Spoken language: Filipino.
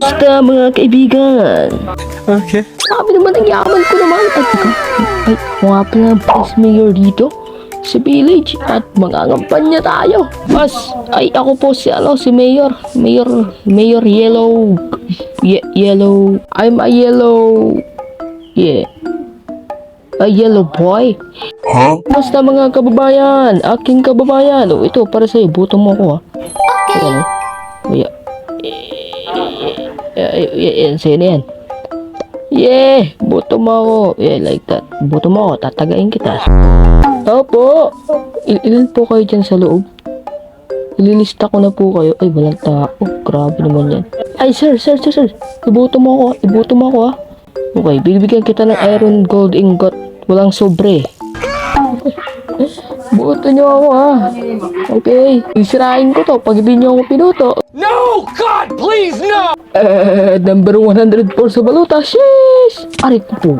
Basta mga kaibigan. Okay. Sabi naman ang yaman ko naman. At ay, mga pala ang Vice Mayor dito sa village at mangangampanya tayo. Mas, ay ako po si si Mayor. Mayor Yellow. Yellow. I'm a yellow. Yeah. A yellow boy. Huh? Basta mga kababayan, aking kababayan. Oh, ito para sa'yo, buto mo ako ha. Okay. Ano? Yan, sa'yo na yan. Yeah, buto mo ako. Yeah, like that. Buto mo ako, tatagain kita. Opo. Ilan po kayo dyan sa loob? Ililista ko na po kayo. Ay, walang tao. Grabe naman yan. Ay, sir. Ibuto mo ako ha. Okay, bibigyan kita ng iron gold ingot. Walang sobre. Buto nyo ako ha. Okay. Isirain ko to pag hindi nyo ako pinuto. No! God, please, no! Number 104 sa baluta. Sheesh! Aray ko po.